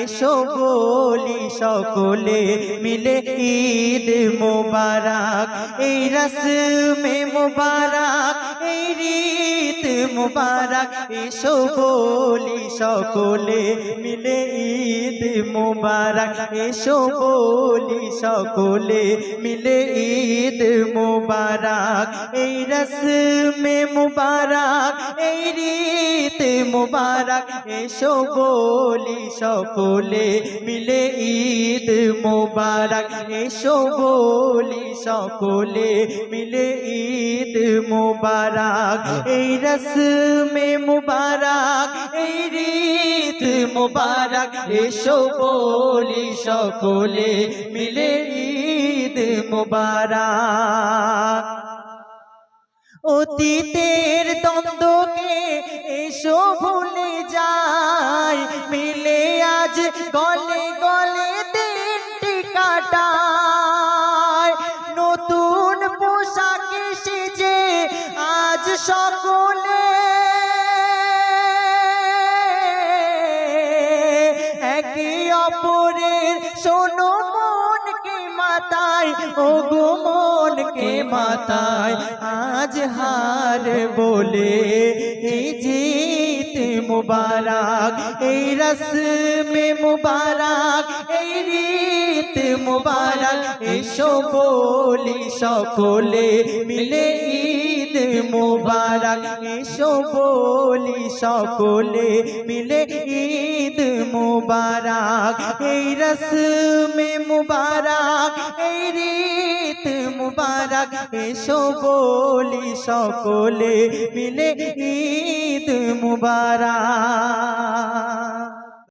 এসো বলি সকলে মিলে ঈদ মুবারক। এই রসমে মুবারক, এই রীত মুবারক, এসো বলি সকলে মিলে ঈদ মুবারক। এসো বলি সকলে মিলে ঈদ মুবারক। এই রসমে মুবারক, এই রীত মুবারক, এসো বলি সকলে মিলে ঈদ মুবারক। এসো বলি সকলে মিলে ঈদ মুবারক। এই রসমে মুবারক, এই রীত মুবারক, এসো বলি সকলে মিলে ঈদ মুবারক। অতীতের দ্বন্দ্বকে এসো ভুলে যাই, মিলে আজ গলে গলে দিনটি কাটাই। নতুন পোশাকে সেজে আজ সকলে একে অপরের শোনো মনকে মাতায়, ও গো মনকে মাতায়। আজ হার বলে এই জিত মুবারক, এই রসমে মুবারক, এই রীত মুবারক, এসো বলি সকলে মিলে ঈদ মুবারক। এসো বলি সকলে মিলে ঈদ মুবারক। এই রসমে মুবারক, এই রীত মুবারক, এসো বলি সকলে মিলে ঈদ মুবারক।